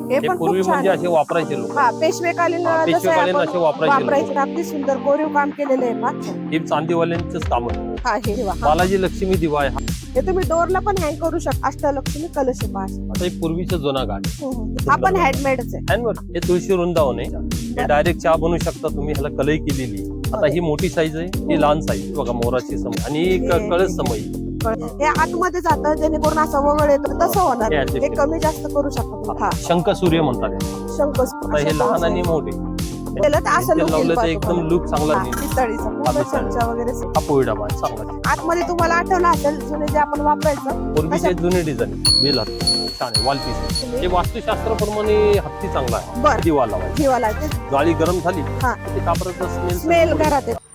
हे हे पण पूर्वी खूप छान म्हणजे आहे. असे वापरायचे लोक. हा पेशवेकालीन जसं पेशवेकालीन आपण असे वापरायचे वापरायचे लोक. अगदी सुंदर कोरीव काम केलेलं आहे पहा. हे चांदीवाल्यांचेच काम आहे. हा हे दिवा हा. बालाजी लक्ष्मी दिवा आहे हा. हे तुम्ही डोरला पण हँग करू शकता. अष्टलक्ष्मी कलश आहे पहा. आता हे पूर्वीचा जुना गाड हा पण हँडमेडच आहे. आहे. हे तुळशी वृंदावन आहे. हे डायरेक्ट चहा बनवू शकता तुम्ही. ह्याला कलई केलेली. आता ही मोठी साईज आहे, ही लहान साईज बघा, मोराची समय आणि एक कळस समय. हे आतमध्ये जातं जेणेकरून असं वगळ येतं तसं होणार हे नाही. हे कमी जास्त करू शकतो. हा शंख सूर्य म्हणतात याला. शंकस आता हे लहान आणि मोठे केलं तर असं ते look येईल लावलं तर पहा एकदम तुम्हाला. लुक चांगला हा, येईल. पितळीचा पूर्ण चमचा वगैरे हा पोळी डबा आहे चांगला. आतमध्ये तुम्हाला आठवलं असेल जुने जे आपण वापरायचं पूर्वीचे जुने डिझाइन बेल हात छान आहे. वॉल पीस हे वास्तुशास्त्राप्रमाणे हत्ती चांगला आहे. बरं दिवा लावायचा. जीवाला जाळी गरम झाली हा. ते कापराचा स्मेल घरात येतो.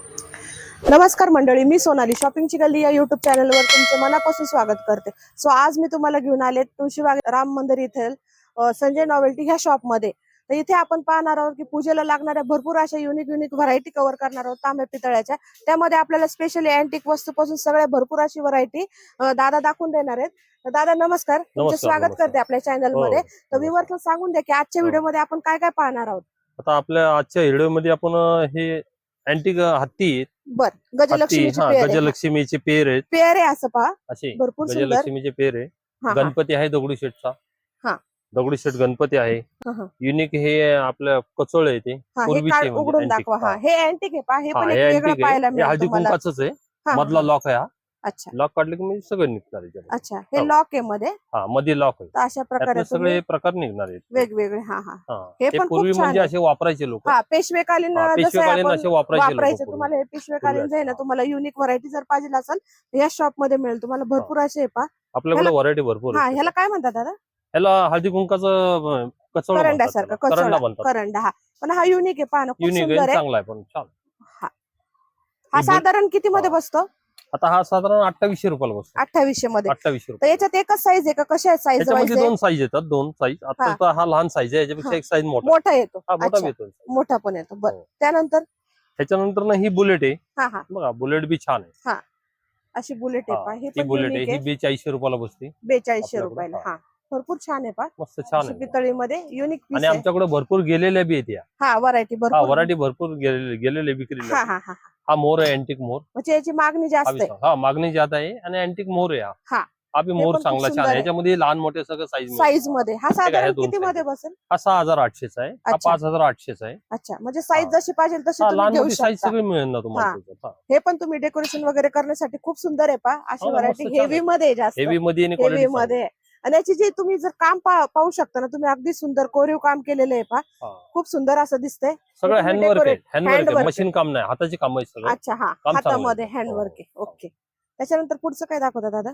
नमस्कार मंडळी, मी सोनाली शॉपिंगची गल्ली या युट्यूब चॅनलवर तुमचे मनापासून स्वागत करते. सो आज मी तुम्हाला घेऊन आले तुळशीबाग राम मंदिर येथील संजय नॉवेल्टी ह्या शॉप मध्ये. तर इथे आपण पाहणार आहोत की पूजेला लागणाऱ्या भरपूर अशा युनिक व्हरायटी कव्हर करणार आहोत तांब्या पितळ्याच्या. त्यामध्ये आपल्याला स्पेशली अँटिक वस्तूपासून सगळ्या भरपूर अशी व्हरायटी दादा दाखवून देणार आहेत. तर दादा नमस्कार, तुमचे स्वागत करते आपल्या चॅनल मध्ये. तर व्ह्यूअर्सला सांगून द्या की आजच्या व्हिडिओ मध्ये आपण काय काय पाहणार आहोत. आता आपल्या आजच्या व्हिडिओ मध्ये आपण हे अँटिक हत्ती बर गजलक्ष्मीची पेर आहे. गजलक्ष्मीचे पेर आहेत. पेर आहे असं पहा, असे भरपूर सुंदर. गजलक्ष्मीचे पेर आहे. हा, हा. गणपती आहे दगडूशेठचा. हा. दगडूशेठ गणपती आहे. युनिक हे आपल्या कचोळ आहे ते हा, हे पूर्वीचे कार्ड म्हणजे उघडून antique. दाखवा. हा हे अँटिक आहे पहा. हे पण हे एक वेगळं antique पाहायला आहे. हे मिळेल हळदी तुम्हाला. कुंकाचंच आहे. हा, मधला हा. लॉक आहे हा. अच्छा लॉक काढले की म्हणजे सगळं निघणार आहे. अच्छा, हे लॉक आहे मध्ये. हा मध्ये लॉक आहे. तर अशा प्रकारे त्यातले सगळे प्रकार निघणार आहेत. वेगवेगळे. हा हा हा. हे हे पण खूप पूर्वी छान म्हणजे आहे. असे वापरायचे लोक. हा पेशवेकालीन जसं पेशवेकालीन आपण असे वापरायचे वापरायचे. लोक. तुम्हाला हे पेशवेकालीन जे आहे ना, हा. तुम्हाला युनिक व्हरायटी जर पाहिजे असेल या शॉप मध्ये मिळेल तुम्हाला. भरपूर असे आहे पहा. आपल्याकडे व्हरायटी भरपूर हा आहे. ह्याला काय म्हणतात दादा? ह्याला हळदी कुंकाचं कचोळ करंड्यासारखं करंडा म्हणतात. करंडा. हा पण हा युनिक आहे पहा ना, खूप युनिक सुंदर आहे, आहे. चांगला आहे पण छान. हा साधारण किती मध्ये बसतो? आता हा साधारण 2800 रुपयाला बसतो. 2800 मध्ये. 2800 तर रुपये. याच्यात एकच साईज आहे का कशा आहेत साईज? त्याच्यामध्ये दोन साईज येतात. दोन साईज. आता तर हा लहान साईज आहे. याच्यापेक्षा एक साईज मोठा येतो. मोठा अच्छा, येतो. मोठा पण येतो. बरं हो. त्यानंतर त्याच्यानंतर ना ही बुलेट आहे. हा हा बघा बुलेट बी छान आहे. हा अशी बुलेट आहे पहा. ही ही पण बुलेट आहे. युनिक ही आहे. 4200 रुपयाला बसते. 4200 आपल्याकडे. रुपयाला. हा भरपूर छान आहे पहा. मस्त छान अशी आहे. पितळीमध्ये युनिक पीस आणि आहे. आमच्याकडे भरपूर गेलेल्या बी आहेत या. हा व्हरायटी भरपूर. व्हरायटी भरपूर गेलेले विक्रीला. हा हा हा हा मोर आहे, अँटिक मोर. म्हणजे याची मागणी जास्त आहे. हा मागणी जात आहे आणि अँटिक मोर आहे हा. हा बी मोर पण खूप चांगला सुंदर छान आहे. आहे. याच्यामध्ये लहान मोठे सगळं साईज मध्ये. हा साधारण दोन किती size मध्ये बसेल? हा 6800 चा आहे. हा अच्छा. 5800 चा आहे. अच्छा, म्हणजे साईज जशी पाहिजे तशी तुम्ही लहान घेऊ मोठी साईज शकता. सगळी मिळेल ना तुम्हाला त्याच्यात. हे पण तुम्ही डेकोरेशन वगैरे करण्यासाठी खूप सुंदर आहे पहा. अशी मस्त व्हरायटी छान हेवी आहे. मध्ये जास्त. हेवी मध्ये आणि हेवी क्वालिटी मध्ये. आणि याची जी तुम्ही जर काम पाहू शकता ना तुम्ही, अगदी सुंदर कोरीव काम केलेलं आहे पहा. खूप सुंदर असं दिसतंय. सगळं तुम्ही हँडवर्क आहे. hand हँडवर्क work मशीन काम नाही, हाताची काम आहे सगळं. अच्छा, हा काम चांगलं हातामध्ये आहे. हँडवर्क आहे. ओके. त्याच्यानंतर पुढचं काय दाखवता दादा?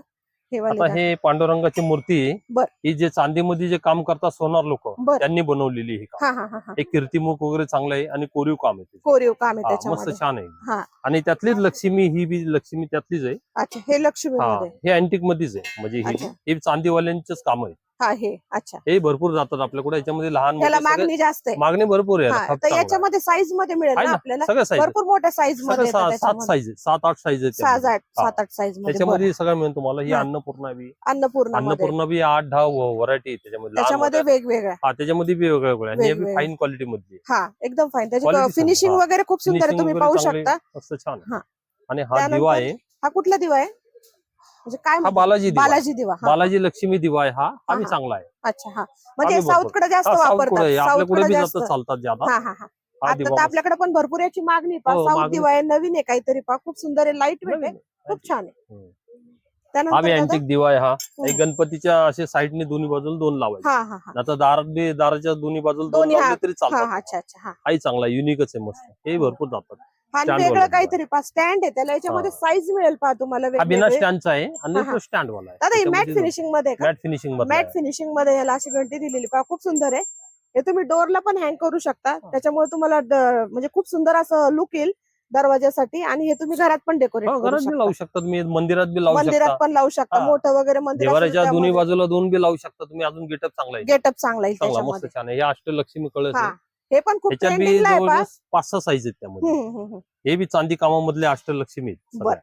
हे वाले आता हे पांडुरंगाची मूर्ती आहे. बर. ही जे चांदीमध्ये जे काम करतात सोनार लोक, बर. त्यांनी बनवलेली ही काम. हा हा हा हा हे कीर्तिमुख वगैरे चांगलं आहे आणि कोरीव काम आहे. कोरीव काम आहे मस्त त्याच्यामध्ये. छान आहे. हा आणि त्यातलीच लक्ष्मी, ही बी लक्ष्मी त्यातलीच आहे. अच्छा, हे लक्ष्मी मध्ये. हे अँटिक मध्येच आहे. म्हणजे अच्छा. हे चांदीवाल्यांचेच काम आहे. हा हे अच्छा, हे भरपूर जातात आपल्याकडे. याच्यामध्ये लहान त्याला मोठे सगळे मागणी जास्त आहे. मागणी भरपूर आहे. हा, खप तर चांगला आहे. याच्यामध्ये साईज मध्ये मिळेल ना आपल्याला? सगळं साईज भरपूर मोठ्या साईज मध्ये येतात सात त्याच्यामध्ये. साईज 7-8 साईज आहेत त्यामध्ये. 7-8 साईज मध्ये. त्याच्यामध्ये सगळं मिळेल तुम्हाला. ही हा. अन्नपूर्णा बी अन्नपूर्णा बी 8-10 व्हरायटी त्याच्यामध्ये. त्याच्यामध्ये वेगवेगळ्या. त्याच्यामध्ये बी वेगवेगळ्या आणि हे बी वेगवेगळ्या. फाईन क्वालिटी मध्ये. हा एकदम फाईन. त्याची Quality फिनिशिंग छान. वगैरे खूप सुंदर आहे, Finishing तुम्ही वगैरे पाहू चांगली, शकता. मस्त छान आहे. हा. आणि हा त्यानंतर दिवा आहे. हा कुठला दिवा आहे? म्हणजे काय हा म्हणतात? बालाजी दिवा. बालाजी दिवा. हा. बालाजी लक्ष्मी दिवा आहे. हा हा, बी हा. चांगला आहे. अच्छा, हा म्हणजे आम्ही साऊथ कडे जास्त साऊथ वापरतात. कडे साऊथ आपल्याकडे कडे बी जास्त जास्त चालतात ज्यादा. हा हा हा हा आता दिवा तर आपल्याकडे पण भरपूर याची मागणी पहा. हो, साऊथ मागणी. दिवा आहे, नवीन आहे काहीतरी पहा. खूप सुंदर आहे, लाईट वेट आहे, खूप छान आहे. हा बी त्यानंतर दादा? अँटिक दिवा आहे. हा एक गणपतीच्या असे साईडने दोन्ही बाजूला 2 लावायचे. हा हा हा आता दाराच्या दोन्ही बाजूला 2 दोन्ही. हा लावले तरी हा चालतात. अच्छा अच्छा. हा हाही चांगला युनिकच आहे, मस्त. हे भरपूर जातात. आणि Stand वेगळं वाला काहीतरी पहा. स्टँड आहे त्याला. याच्यामध्ये साईज मिळेल पहा तुम्हाला हा बिना वेगवेगळे. स्टँडचा आहे आणि हा, हा. तो स्टँड वाला आहे. दादा ही मॅट त्याच्यामध्ये फिनिशिंग मध्ये का? मॅट फिनिशिंग मध्ये मॅट आहे. फिनिशिंग मध्ये याला अशी घंटी दिलेली पहा. खूप सुंदर आहे. हे तुम्ही डोरला पण हँग करू शकता. त्याच्यामुळे तुम्हाला म्हणजे खूप सुंदर असं लुक येईल दरवाजासाठी. आणि हे तुम्ही घरात पण डेकोरेट करू घरात बी लावू शकता. शकता तुम्ही, मंदिरात बी लावू मंदिरात शकता. पण लावू शकता. हा. मोठं वगैरे मंदिर असेल देवाऱ्याच्या तर दोन्ही त्यामध्ये बाजूला 2 बी लावू शकता तुम्ही. अजून गेटअप चांगला आहे. गेटअप चांगला येईल चांगला मस्त त्याच्यामध्ये. छान आहे. हे अष्टलक्ष्मी कळस हा आहे. हे पण खूप त्याच्यात बी ट्रेंडिंगला आहे पहा. जवळपास 5-6 साईज आहेत त्यामध्ये. हे बी चांदी कामामधले अष्टलक्ष्मी आहेत बर. सगळ्या.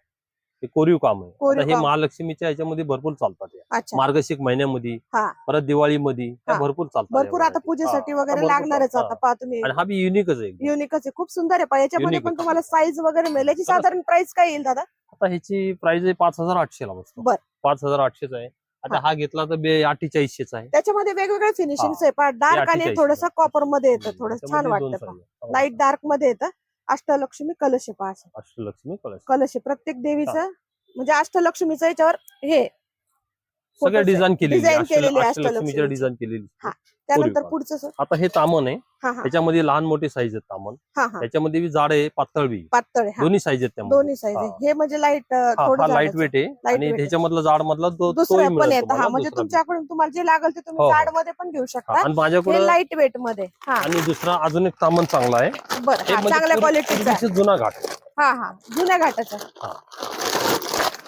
हे कोरीव काम आहे. कोरीव आता हे काम. महालक्ष्मीच्या ह्याच्यामध्ये भरपूर चालतात या. अच्छा मार्गशीर्ष महिन्यामध्ये हा. परत दिवाळीमध्ये हा. त्या भरपूर चालतात भरपूर या आता variety. पूजेसाठी हा, वगैरे भरपूर लागणारच चालतात. आता पहा तुम्ही. आणि हा बी युनिकच आहे एकदम. युनिकच आहे, खूप सुंदर आहे पहा. याच्यामध्ये Unique पण आहे. तुम्हाला साईज वगैरे मिळेल. याची सगळं- साधारण प्राइस काय येईल दादा? आता ह्याची प्राइस आहे 5,800 ला बसतो. बर. 5,800 आहे. आता हा घेतला तर 4800 आहे. त्याच्यामध्ये वेगवेगळे फिनिशिंग हा. आहे पहा. डार्क आणि 48 थोडस कॉपर मध्ये येतं, हम्म, थोडं छान त्याच्यामध्ये दोन वाटतं size पहा. आहे. लाईट डार्क मध्ये येतं. अष्टलक्ष्मी कलश आहे पहा असं. अष्टलक्ष्मी कलश कलश आहे प्रत्येक देवीचं, म्हणजे अष्टलक्ष्मीचं याच्यावर हे सगळ्या photos आहे. डिझाईन केलेली Design आहे. केलेली आहे अष्टलक्ष्मीच्या अष्टलक्ष्मीची. डिझाईन केलेली हा. आहे. त्यानंतर कोरीव पुढचं sir. आता हे तामन आहे. हा हा त्याच्यामध्ये लहान मोठी साईज आहेत तामन. हा हा त्याच्यामध्ये बी जाड आहे पातळ बी पातळ आहे, हा. दोन्ही साईज आहेत त्यामध्ये. दोन्ही साईज आहे. हा. हे म्हणजे लाईट हा थोडं लाईट जाडाचं. वेट आहे Light आणि weight आहे. त्याच्यामधलं जाड मधला दुसरं तोही पण मिळेल येतं. तुम्हाला हा म्हणजे दुसरा बी. तुमच्याकडून तुम्हाला जे लागेल ते तुम्ही हो, हो. जाड मध्ये पण घेऊ हा, शकता. आणि माझ्याकडे हे लाईट वेट मध्ये. हा आणि दुसरा अजून एक तामन चांगला आहे. बरं, हे हा, म्हणजे चांगल्या क्वालिटीचा आहे. पूर्वीचा जुना घाट आहे. हा हा जुन्या घाटाचा. हा.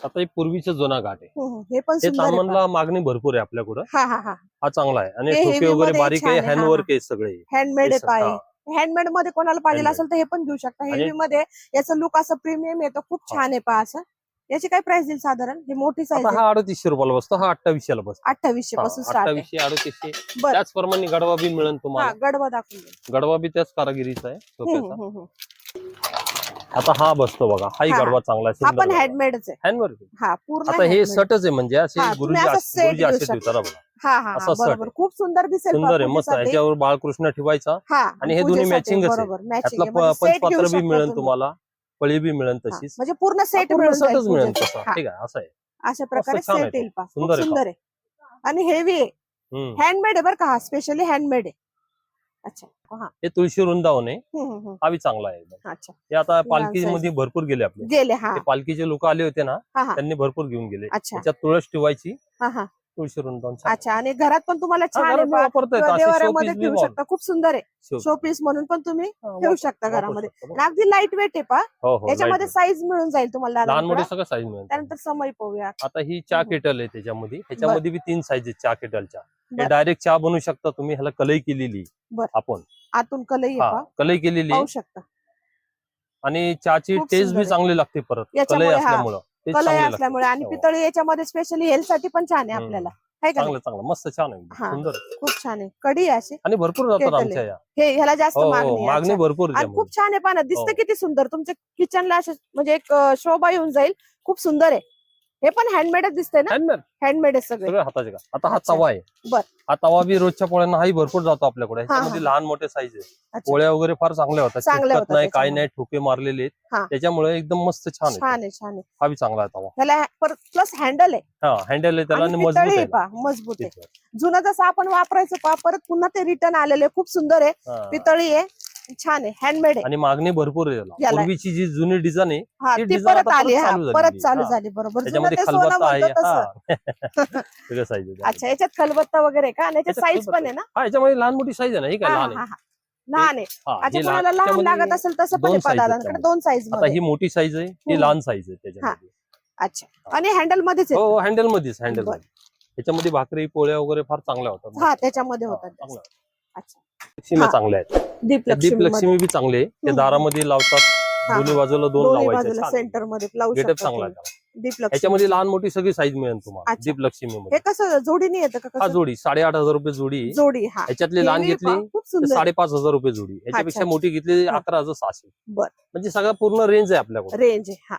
आता हे पूर्वीचा जुना घाट आहे. हे पण हे सुंदर आहे पहा. तामनला मागणी भरपूर आहे आपल्याकडं. हा हा हा हा चांगला आहे आणि हे ठोके heavy वगैरे मध्ये बारीक छान आहे. आहे. हा, हँडवर्क हा. आहे सगळे. हँडमेड आहे पाय. हा. हँडमेड मध्ये कोणाला पाहिजे Handmade. असेल तर हे पण घेऊ शकता. आणि- हेवी मध्ये याचं लुक असं प्रीमियम येतं, खूप हा. छान आहे पहा असं. याची काय प्राइस देईल साधारण? ही मोठी साईज आता आहे. हा 3800 रुपयाला बसतो. हा 2800 ला बसतो. 2800 पासून स्टार्ट आहे. 2800 3800 बरं. त्याचप्रमाणे गडवा बी मिळेल हा तुम्हाला. गडवा दाखवून दे. गडवा बी त्याच कारागिरीचा आहे ठोक्याचा. हम्म. आता हा बसतो बघा. हाही हा, हा. गडवा चांगला आहे. हा पण हँडमेडच आहे. हँडवर्क. हा पूर्ण आता हे handmade. सटच आहे म्हणजे असे हा, तुम्ही गुरुजी असं set गुरुजी घेऊ असे शकता. ठेवतात बघा. हा हा असा हा, set बरोबर. आहे. खूप सुंदर दिसेल पहा सुंदर आहे मस्त. पूजेसाठी. याच्यावर बाळकृष्ण ठेवायचा हा आणि हे दोन्ही पूजेसाठी मॅचिंगच आहे. बरोबर मॅचिंग यातला पंचपात्र बी मिळेल तुम्हाला, पळी बी मिळेल हा, तशीच. म्हणजे पूर्ण सेट पूर्ण मिळून जाईल सेटच मिळेल पूजेचं. तसा. हा, ठीक आहे असं आहे. अशा प्रकारे छान आहे सेट तो. येईल पहा. खूप सुंदर आहे सुंदर आहे आणि हेवी आहे. हम्म. हँडमेड आहे बरं का, हा स्पेशली हँडमेड आहे. अच्छा हा. हे तुळशी वृंदावन आहे. हम्म. हा बी चांगला आहे एकदम. अच्छा हे आता लहान पालखीमध्ये भरपूर गेले आपले. गेले. हा ते पालखीचे लोक आले होते ना, हा हा त्यांनी भरपूर घेऊन गेले. अच्छा त्याच्यात तुळस ठेवायची. हा हा तुळशी वृंदावन छान आहे. अच्छा. आणि घरात पण तुम्हाला हा, छान आहे घरात बी पहा. वापरता येतं. किंवा असे देवाऱ्यामध्ये showpiece बी ठेवू शकता. खूप सुंदर आहे. Show- शोपीस म्हणून पण तुम्ही हा, ठेवू शकता वापरू घरामध्ये. शकतो. आणि अगदी लाईट वेट आहे पहा. हो हो याच्यामध्ये light साईज मिळून जाईल तुम्हाला weight. लहान मोठे दादा. सगळं साईज मिळेल. त्यानंतर समय पाहूया. आता ही चहा हम्म. केटल आहे ह्याच्यामध्ये बी 3 साईज आहेत चहा केटलच्या. हे बरं. डायरेक्ट चहा बनवू शकता तुम्ही. ह्याला कलई केलेली बरं. आपण. आतून कलई आहे हा पहा. कलई केलेली आहे. पाहू शकता. आणि चहाची खूप टेस्ट सुंदर बी आहे. चांगली लागते परत कलई याच्यामुळे हा, असल्यामुळं. टेस्ट कलई चांगली असल्यामुळे. आणि लागते. हो. पितळी याच्यामध्ये स्पेशली हेल्थ साठी पण छान आहे हम्म. आपल्याला, है का नाही? चांगलं चांगलं मस्त छान आहे हा. सुंदर आहे. खूप छान आहे. कढी आहे अशी. आणि भरपूर जातात केटल आमच्या आहे. या. हे ह्याला जास्त हो मागणी हो आहे. मागणी अच्छा. भरपूर आहे आणि खूप त्यामध्ये. छान आहे पाना. दिसतं हो. किती सुंदर. तुमच्या किचनला असे म्हणजे एक शोभा येऊन जाईल. खूप सुंदर आहे. हे पण हँडमेडच दिसतंय ना? Handmade. हँडमेड आहे सगळे. सगळं हाताचे का. आता हा अच्छा. तवा आहे. बर. हा तवा बी रोजच्या पोळ्यांना हाही भरपूर जातो आपल्याकडे. हा, ह्याच्यामध्ये हा. लहान मोठे साईज आहे. अच्छा. पोळ्या वगैरे फार चांगल्या होतात. चांगल्या चिटकत होतात नाही काय त्याच्यामुळे. नाही ठोके मारलेले आहेत. हा. त्याच्यामुळे एकदम मस्त छान आहे. छान आहे छान आहे. हा बी चांगला आहे तवा. ह्याला प्लस हँडल आहे. हा हँडल आहे त्याला आणि आणि मजबूत पितळी आहे. आहे पहा, मजबूत आहे. जुनं जसं आपण वापरायचं पहा, परत पुन्हा ते रिटर्न आलेले आहे. खूप सुंदर आहे. हा. पितळी आहे, छान आहे, हँडमेड आहे. आणि मागणी भरपूर आहे याला. याला. पूर्वीची जी जुनी डिझाईन आहे हा ती ती design परत आता आली. हा चालू परत झालेली. चालू हा. झाली. बरोबर. जुनं त्याच्यामध्ये ते सोनं खलबत्ता आहे. म्हणतो हा तसं. सगळं साईज आहे. अच्छा. याच्यात खलबत्ता वगैरे आहे का? आणि याच्यात साईज पण आहे ना? हा याच्यामध्ये लहान मोठी साईज आहे ना. ही काय हा लहान हा आहे. हा. लहान आहे. हा, अच्छा. ही कोणाला लहान त्याच्यामध्ये लागत असेल तसं पण दोन आहे पहा size आहेत दादांकडे. त्यामध्ये. 2 साईज आता मध्ये. ही मोठी साईज आहे. ही हम्म. लहान साईज आहे त्याच्यामध्ये. अच्छा. आणि हँडल मध्येच हो आहे. हँडल मध्येच हँडल बरं. मध्ये. त्याच्यामध्ये भाकरी पोळ्या वगैरे फार चांगल्या होतात. हा त्याच्यामध्ये हा, होतात. चांगलं. अच्छा. लक्ष्मी हा. चांगल्या आहेत. दीपलक्ष्मी दीपलक्ष्मी बी चांगले आहे. ते हम्म. दारामध्ये लावतात. हा, दोन्ही बाजूला दोन दोन्ही लावायचे. बाजूला सेंटर मध्ये लावू गेटअप शकता चांगला तुम्ही. आहे. दीपलक्ष्मी. याच्यामध्ये लहान मोठी सगळी साईज मिळेल तुम्हाला अच्छा. दीपलक्ष्मी हे मध्ये. कसं जोडीने येतं का? हा कसं जोडी 8,500 रुपये जोडी आहे. जोडी. हा. ह्याच्यातली लहान हेवी घेतली पहा, खूप तर सुंदर. 5,500 रुपये जोडी. याच्यापेक्षा अच्छा. मोठी घेतली हा. 11,600. बर. म्हणजे सगळं पूर्ण रेंज आहे आपल्याकडे. रेंज आहे. हा.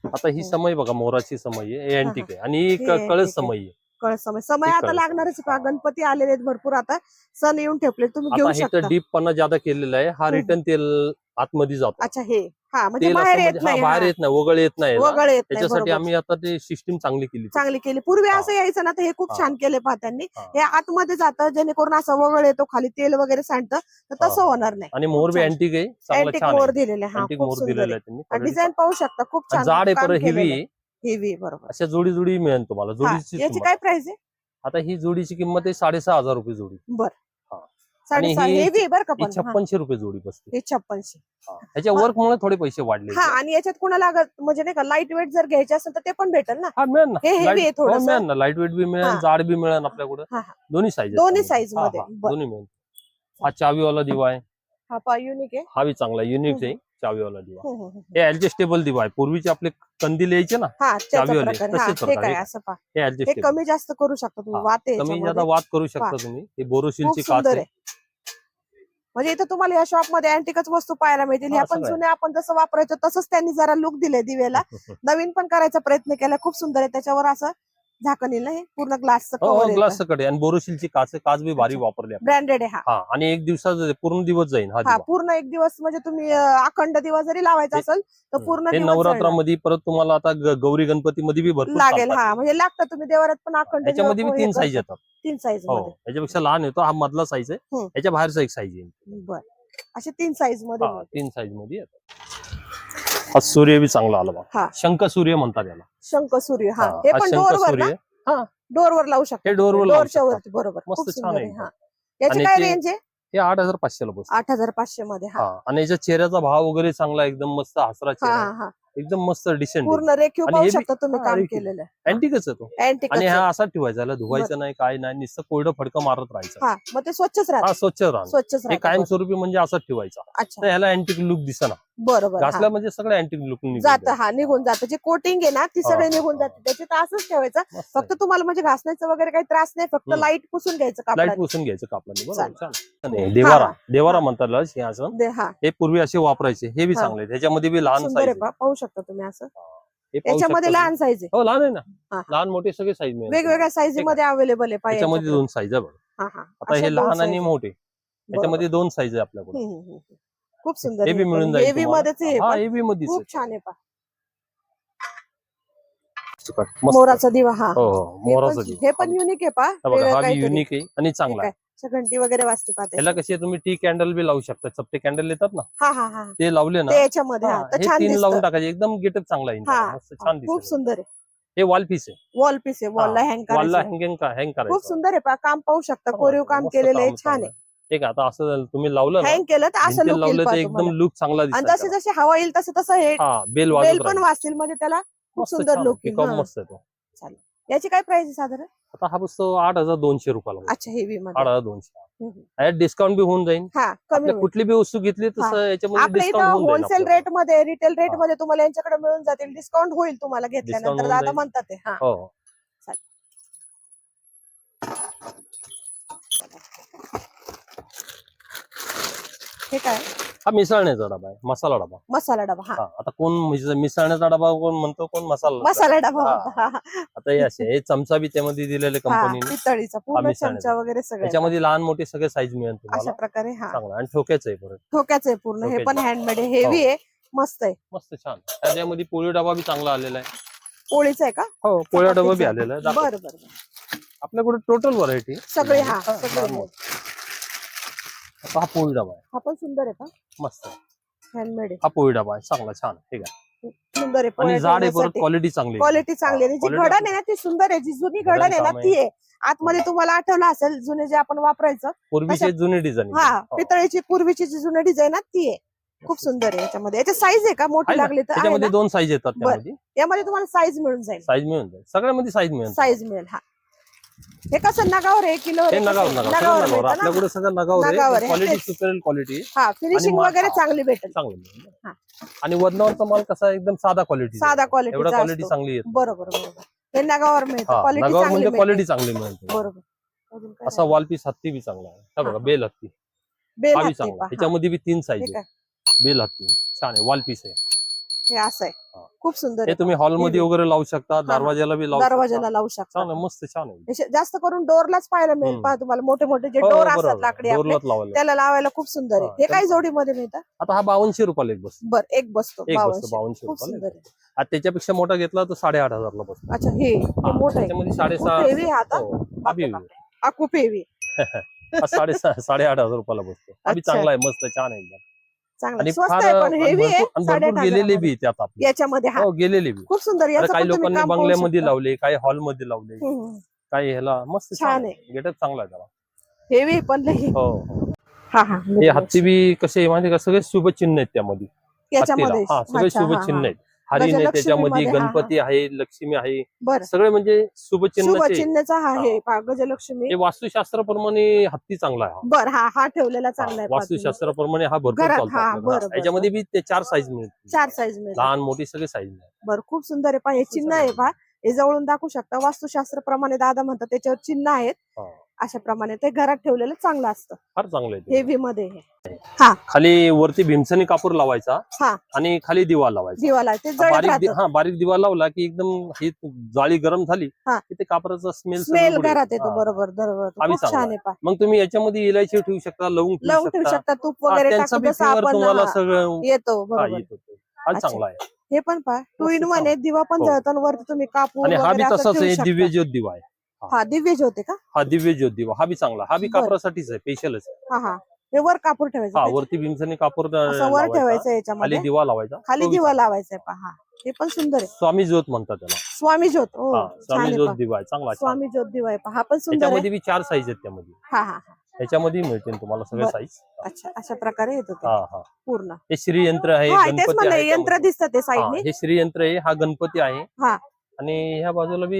आता ही समय बघा मोराची समय आहे. हा, अँटिक आहे. आणि हे एक antique कळस आहे. समय आहे. कळस समय हे आता कळस लागणारच समय. पहा. गणपती आलेले आहेत भरपूर. आता सण येऊन ठेपले, तुम्ही घेऊ आता हे शकता. तर डीप पणा ज्यादा केलेला आहे. हा हम्म. रिटर्न तेल आतमध्ये जातो. अच्छा. हे हा म्हणजे तेल बाहेर असं येत म्हणजे हा नाही. बाहेर हा. येत नाही. वगळ येत नाही याला. वगळ येत नाही. त्याच्यासाठी बरोबर. आम्ही आता ते सिस्टीम चांगली केली. चांगली केली. पूर्वी हा. असं यायचं ना, तर हे खूप हा. छान केले पहा त्यांनी. हा. हे आतमध्ये जातं, जेणेकरून असं वगळ येतो, खाली तेल वगैरे सांडतं, तर तसं हा. होणार नाही. आणि मोर बी छान. अँटिक आहे. चांगलं अँटिक छान मोर आहे. दिलेले. हा अँटिक खूप मोर सुंदर दिलेला आहे. आहे त्यांनी. डिझाईन पाहू शकता. खूप छान जाड आहे काम परत हेवी केलेलं आहे. आहे. हेवी. बरोबर. अशा जोडी जोडी मिळेल तुम्हाला. हा. जोडीची याची किंमत. काय प्राइस आहे? आता ही जोडीची किंमत आहे 6,500 रुपये जोडी. बर. हा. 6.5 ही- हेवी आहे बरं का ही पण. हा. 5600 रुपये जोडी बसते. हे 5600. ह्याच्या वर्क मुळे थोडे पैसे वाढले. हा. आणि याच्यात कोणाला म्हणजे नाही का लाईट वेट जर घ्यायचे असेल तर ते पण भेटेल ना? हा मिळेल ना. हे heavy आहे Light- हो, थोडंसं. मिळेल ना. लाईट वेट बी मिळेल. हा. जाड बी मिळेल आपल्याकडे. हा हा. दोन्ही साईज दोन्ही size मध्ये. बरं. दोन्ही मिळेल. हा चावीवाला दिवा आहे. हा पहा युनिक आहे. हा बी चांगला युनिक आहे. चावीवाला दिवा. हम्म, हम्म, हम्म. हे ऍडजस्टेबल दिवा आहे. पूर्वीचे आपले कंदील यायचे ना हा त्याचा चावीवाले, प्रकार हा तसेच हे प्रकार काय आहे. असं पहा हे हे ऍडजस्टेबल कमी जास्त करू शकता तुम्ही हा, वात आहे कमी याच्यामध्ये. जादा वाद करू शकता पहा. तुम्ही. हे खूप बोरोसिलची काच सुंदर आहे. आहे. म्हणजे इथं तुम्हाला या शॉप मध्ये अँटिकच वस्तू पाहायला मिळतील. ह्या पण सगळं आहे. जुन्या आपण जसं वापरायचो तसंच त्यांनी जरा लुक दिले दिवेला. नवीन पण करायचा प्रयत्न केला. खूप सुंदर आहे. त्याच्यावर असं झाकण येईल ना, हे पूर्ण ग्लासचं हो कव्हर ग्लास येतं. सकट आहे. आणि बोरोसिलची काच आहे. काच बी भारी अच्छा. वापरली आपण. ब्रँडेड आहे हा. हा, आणि एक दिवसाचा पूर्ण दिवस जाईल हा हा दिवा. पूर्ण एक दिवस म्हणजे तुम्ही अखंड दिवा जरी लावायचा हे- असेल तर पूर्ण हे दिवस जळणार. नवरात्रामध्ये परत तुम्हाला आता गौरी गणपती मध्ये बी भरपूर लागेल. चालतात. हा म्हणजे लागतं तुम्ही देवारात पण अखंड दिवा याच्यामध्ये बी हे 3 साईज करता. येतात. 3 साईज हो, मध्ये. याच्यापेक्षा लहान येतो हा मधला साईज आहे. हम्म. याच्या बाहेरचा एक साईज आहे. बर असे 3 साईज मध्ये हा, मिळतील. 3 साईज मध्ये येतात. हा सूर्य बी चांगला आला बा. हा शंख सूर्य म्हणतात याला. शंख सूर्य हा हा, हे हा पण शंख डोरवर सूर्य. ना, हा, डोरवर लावू शकता. हे डोरवर लावू डोरच्या शकता. वरती बरोबर. मस्त खूप छान सुंदर आहे आहे. हा एकदम. याची आणि काय ते- रेंज आहे? हे 8,500 ला बसतं. 8,500 मध्ये. हा हा, आणि याच्या चेहऱ्याचा भाव वगैरे चांगला आहे, एकदम मस्त हसरा हा चेहरा हा आहे. हा एकदम मस्त डिसेंट पूर्ण रेखीव आणि पाहू हे बी- शकता तुम्ही हा, काम रेखीव. केलेलं. अँटिकच आहे तो. अँटिकच आणि आहे. हा असा ठेवायचा, याला धुवायचं नाही, काय नाही, नुसतं कोरडं फडकं मारत राहायचं. हा मग ते स्वच्छच हा, राहतं. स्वच्छ राहणं. स्वच्छच हे राहतं. कायमस्वरूपी म्हणजे असंच ठेवायचा. अच्छा तर ह्याला अँटिक लुक दिसना. बरोबर. हा घासला म्हणजे सगळं अँटिक लुक जातं. हा निघून जातं. जे कोटिंग आहे ना ती हा, सगळी हा, निघून हा. जाते. त्याची तर असंच ठेवायचं. मस्त फक्त तुम्हाला म्हणजे घासण्याचा वगैरे काही त्रास नाही. फक्त हम्म. लाईट पुसून घ्यायचं लाईट कापडाने. पुसून घ्यायचं कापडाने. बरोबर, चालेल. छान. आणि देवारा हा. देवारा म्हणतात याला, सिंहासन. हा हे पूर्वी असे वापरायचे. हे बी हा. चांगले. त्याच्यामध्ये बी लहान सुंदर आहे. साईज आहे. पाहू शकता तुम्ही असं. हे पाहू याच्यामध्ये शकता लहान साईज आहे. तुम्ही. हो, लहान आहे ना. हा, हा. लहान मोठे सगळे साईज मिळेल. वेगवेगळ्या साईज ठीक मध्ये अवेलेबल आहे. त्याच्यामध्ये 2 साईज आहे बघा. हा हा आता अशा हे 2 लहान आणि size आहे. मोठे, बरोबर. त्याच्यामध्ये 2 साईज आहे आपल्याकडे. खूप सुंदर हे बी मिळून जाईल हेवी तुम्हाला. मध्येच आहे. हा, पण हेवी मध्येच खूप आहे. छान आहे. पहा मस्त. मोराचा दिवा. हा हो, हो, मोराचा दिवा. हे पण युनिक आहे. पहा हा बघा, वेगळं हा बी काहीतरी. युनिक आहे आणि चांगला आहे. घंटी वगैरे वाजते पाहते. त्याला कसे तुम्ही टी कॅन्डल बी लावू शकता. चपटे कॅन्डल येतात ना, हा हा हा ते लावले ना, ते याच्यामध्ये. हा, हा तर हे छान 3 लावून दिसतं. टाकायचे. एकदम गेटअप चांगला येईल. हा मस्त छान खूप दिसेल. सुंदर आहे. हे वॉल पीस आहे. वॉल पीस आहे. वॉलला हँग वॉलला करायचं. हँग करायचं. खूप सुंदर आहे. पहा काम पाहू शकता. कोरीव काम मस्त केलेलं आहे. काम छान चांगलं आहे. ठीक आहे. आता असं तुम्ही लावलं ना, हँग केलं तर असं भिंतीला लुक येईल. लावलं तर पहा एकदम तुम्हाला. लुक चांगला आणि दिसतो. जसे जसे हवा येईल तसं तसं हे हा, बेल बेल वाजत पण राहील. वाजतील म्हणजे त्याला खूप मस्त सुंदर छान लुक पिकअप येईल. मस्त आहे तो. चालेल. याची काय प्राइस आहे साधारण? आता हा पुस्तक 8,200 रुपयाला बसतो. अच्छा हेवी मध्ये. 8,200. हम्म. यात डिस्काउंट बी होऊन जाईल. हा कमी आपल्या होईल. कुठली बी वस्तू घेतली तसं याच्यामध्ये आपल्या डिस्काउंट इथं होऊन जाईल. होलसेल आपल्याला. रेट मध्ये रिटेल रेट हा. मध्ये तुम्हाला यांच्याकडे मिळून जातील. डिस्काउंट होईल तुम्हाला Discount घेतल्यानंतर. होऊन दादा जाईल. म्हणतात ते. हा हो, हो. हे काय हा मिसळण्याचा डबा आहे, मसाला डबा. मसाला डबा. हा हा, आता कोण मिसळण्याचा डबा कोण म्हणतो, कोण मसाला मसाला डबा हा. होता. हा, आता हे असे हे चमचा बी त्यामध्ये दिलेले हा, कंपनीने. पितळीचा पूर्ण मिसळण्याचा. चमचा वगैरे सगळं त्याच्यामध्ये लहान मोठे सगळे साईज मिळेल अशा तुम्हाला. प्रकारे. हा चांगला आणि ठोक्याचं आहे परत. ठोक्याचं आहे पूर्ण. हे पण ठोक्याचं. हँडमेड आहे. हेवी आहे. मस्त आहे. मस्त छान. त्याच्यामध्ये पोळी डबा बी चांगला आलेला आहे. पोळीचा आहे का? हो, पोळ्या डबा बी चपातीचा. आलेला आहे. दाखव. बरं बरं. आपल्याकडे टोटल व्हरायटी सगळे. हा लहान सगळे. मोठे. आता हा पोळी डबा आहे. हा पण सुंदर आहे का? मस्त आहे. हँडमेड आहे. हा पोळी डबा आहे. चांगला छान. ठीक आहे. सुंदर आहे. आणि पोळ्या जाड आहे परत. ठेवण्यासाठी. क्वालिटी चांगली आहे. क्वालिटी चांगली आहे. जी quality घडण आहे ना ती सुंदर आहे. जी जुनी घडण आहे ना काम आहे. ती आहे. आतमध्ये तुम्हाला आठवलं असेल जुने जे आपण वापरायचं. पूर्वीचे जुने डिझाईन. हा पितळेची पूर्वीची जी जुनी डिझाईन आहे ती आहे. खूप सुंदर आहे. याच्यामध्ये याची साईज आहे का? मोठी लागली तर आहे त्याच्यामध्ये ना? 2 साईज येतात. त्यामध्ये यामध्ये तुम्हाला साईज मिळून जाईल. साईज मिळून जाईल. सगळ्यामध्ये साईज मिळेल. साईज मिळेल. हा हे कसं नगावर आहे किलोवर हे आहे? नगावर कसं? नगावर नगावर सगळं नगावर. मिळतं ना? आपल्याकडे सगळं नगावर नगावर आहे. आहे. क्वालिटी तेच. सुपेरियर क्वालिटी हा फिनिशिंग आणि वगैरे चांगली भेटेल. चांगली मिळेल. हा. आणि वजनावरचा माल कसा एकदम साधा क्वालिटी. साधा क्वालिटी. एवढा क्वालिटी चांगली येते. बरोबर बरोबर. हे नगावर मिळतं. हा, क्वालिटी नगावर चांगली म्हणजे मिळते. क्वालिटी चांगली मिळते. बरोबर. अजून काय असा वॉल पीस हत्ती बी चांगला आहे. हा बघा, हा. बेल हत्ती बेल हा बी हत्ती चांगला. पहा. ह्याच्यामध्ये बी 3 साईज हे आहे. काय? बेल हत्ती छान आहे. वॉल पीस आहे. हे असं आहे. हा. खूप सुंदर हे आहे. तुम्ही हॉल मध्ये वगैरे लावू शकता. दरवाजाला बी लावू शकता. दरवाजाला लावू शकता. चांगलं मस्त छान आहे. हे जास्त करून डोरलाच पाहायला मिळेल. हम्म. पहा तुम्हाला मोठे मोठे जे हो, डोर असतात बरोबर. लाकडी आपले डोरलाच लावायला. त्याला लावायला खूप सुंदर आहे. हा, हे काय त्याला- जोडीमध्ये मिळतात? आता हा 5200 रुपयाला एक बसतो. बर एक बसतो. एक 5200. बसतो 5200 खूप रुपयाला. सुंदर आहे. आता त्याच्यापेक्षा मोठा घेतला तर 8,500 ला बसतो. अच्छा हे मोठं आहे. त्याच्यामध्ये खूप 6.5 हेवी हात. हो, हा बी heavy. हा खूप हेवी. हा 8,500 रुपयाला बसतो. हा बी अच्छा. चांगला आहे. मस्त छान आहे एकदम. चांगला आणि स्वस्त फार आहे पण हेवी आहे. भरपूर 8,500 गेलेले बी त्यात आपले. याच्यामध्ये. हा हो, गेलेले बी. खूप सुंदर. आता याचं काही पण तुम्ही लोकांनी काम पाहू बंगल्यामध्ये शकता. लावले, काही हॉल मध्ये लावले, हम्म. काही ह्याला मस्त छान छान आहे. आहे. गेटअप चांगला आहे त्याला. हेवी पण लई. हो, हो. हा हा हे हत्ती बी कसे माहिती का, सगळे शुभ चिन्ह आहेत त्यामध्ये. हत्तीला याच्यामध्ये. हा सगळे अच्छा, शुभ हा, चिन्ह हा. आहेत. हरिण आहे, गजलक्ष्मी त्याच्यामध्ये मध्ये, हा, हा. गणपती आहे, लक्ष्मी आहे, बरं. सगळे म्हणजे शुभचिन्ह शुभचिन्हचा आहे पहा, गजलक्ष्मी. हे वास्तुशास्त्राप्रमाणे हत्ती चांगला आहे. बर, हा ठेवलेला चांगला आहे पहा तुम्ही. वास्तुशास्त्राप्रमाणे हा भरपूर घरात, चालतो हा, आपल्याकडे. बरं, बरं. याच्यामध्ये बी ते 4 साईज मिळतील, 4 साईज मिळतात. लहान मोठी सगळे साईज मिळतात. बरं, खूप सुंदर आहे पहा. हे चिन्ह आहे पहा, हे जवळून दाखवू शकता. वास्तुशास्त्राप्रमाणे दादा म्हणतात त्याच्यावर चिन्ह आहेत. हा. अशा प्रमाणे ते घरात ठेवलेलं चांगलं असतं. फार चांगलं आहे ते. हेवी मध्ये हे. खाली वरती भीमसनी कापूर लावायचा हा. आणि खाली दिवा लावायचा. दिवाला ते जळत राहतं. बारीक दिवा लावला की एकदम ही जाळी गरम झाली हा. की ते कापराचा स्मेल घरात येतो. बरोबर बरोबर. आम्ही खूप छान आहे पहा. मग तुम्ही याच्यामध्ये इलायची ठेवू शकता, लवंग ठेवू शकता, तूप वगैरे त्यांचा टाकून बी जसं flavor आपण तुम्हाला सगळं येतो. हा, बरोबर. येतो ते. हा अच्छा. चांगला आहे. हे पण पहा 2 in 1 आहे. दिवा पण हो. जळतो आणि वरती तुम्ही कापूर आणि हा बी वगैरे असं तसाच ठेवू आहे, शकता. दिव्य ज्योत दिवा आहे. हा, दिव्य ज्योत का? हा दिव्य ज्योत दिवा, हा बी चांगला, हा बी बरं. कापरासाठीच आहे, स्पेशलच. हा. हे वर कापूर ठेवायचं हा, त्याच्यात? वरती भीमसनी कापूर असं वर लावायचा, ठेवायचं खाली याच्यामध्ये, दिवा लावायचा, खाली तो बी दिवा चांगला. लावायचा आहे पहा. हे पण सुंदर आहे. स्वामी ज्योत म्हणतात त्याला. स्वामी ज्योत. हो, हा, छान स्वामी आहे ज्योत पहा. दिवा आहे, चांगला आहे, छान. स्वामी ज्योत दिवा आहे पहा. हा पण सुंदर आहे. त्याच्यामध्ये बी 4 साईज आहेत त्यामध्ये. हा. त्याच्यामध्ये मिळतील तुम्हाला सगळे बरं. साईज. अच्छा, अशा प्रकारे येतो ते हा. पूर्ण. हे श्रीयंत्र आहे, हा, तेच गणपती म्हणलं, आहे यंत्र त्यामध्ये. दिसतं ते हा, साईडने. हे श्रीयंत्र आहे, हा गणपती आहे. हा. आणि ह्या बाजूला बी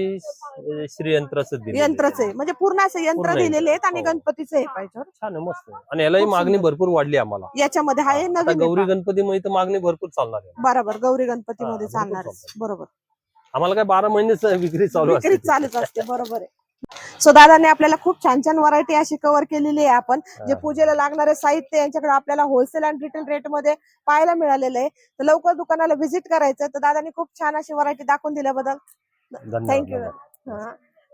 श्रीयंत्रच यंत्रच आहे म्हणजे पूर्ण असं यंत्र पूर्ण यंत्र. दिलेले आहेत आणि हो. गणपतीचं आहे पाहिजे. छान आहे, मस्त आहे. आणि यालाही खूप मागणी सुंदर. भरपूर वाढली आम्हाला. याच्यामध्ये हा आता नवीन गौरी आहे पहा. गणपतीमध्ये तर मागणी भरपूर चालणार आहे. बरोबर, गौरी गणपतीमध्ये हा, भरपूर चालणार आहे. चालतं. बरोबर. आम्हाला काय 12 महिनेच विक्री चालू असते. विक्री चालूच असते. बरोबर आहे. सो दादाने आपल्याला खूप छान छान व्हरायटी अशी कव्हर केलेली आहे. आपण जे पूजेला लागणारे साहित्य यांच्याकडे आपल्याला होलसेल आणि रिटेल रेट मध्ये पाहायला मिळालेलं आहे. तर लवकर दुकानाला व्हिजिट करायचं. तर दादाने खूप छान अशी व्हरायटी दाखवून दिल्याबद्दल थँक्यू.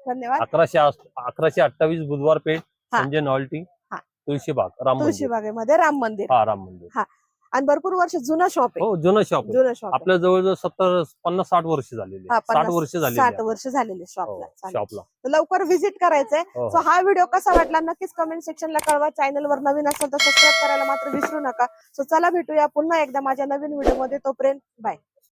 धन्यवाद. 1128 बुधवार पेठ, हा. संजय नॉल्टी, हा. तुळशीबाग, राम मंदिर. तुळशीबागेमध्ये राम मंदिर. हा, राम मंदिर. हा. आणि भरपूर वर्ष जुनं शॉप आहे. हो, जुनं शॉप आहे. जुनं शॉप आपल्या जवळ 50-60 वर्ष झालेली, 60 वर्ष झालेली 60 वर्ष झालेले शॉपला. शॉपला. तर लवकर व्हिजिट करायचंय. हो. सो हा व्हिडिओ कसा वाटला नक्कीच कमेंट सेक्शनला कळवा. चॅनल वर नवीन असेल तर सबस्क्राईब करायला मात्र विसरू नका. सो चला भेटूया पुन्हा एकदा माझ्या नवीन व्हिडिओ मध्ये. तोपर्यंत बाय.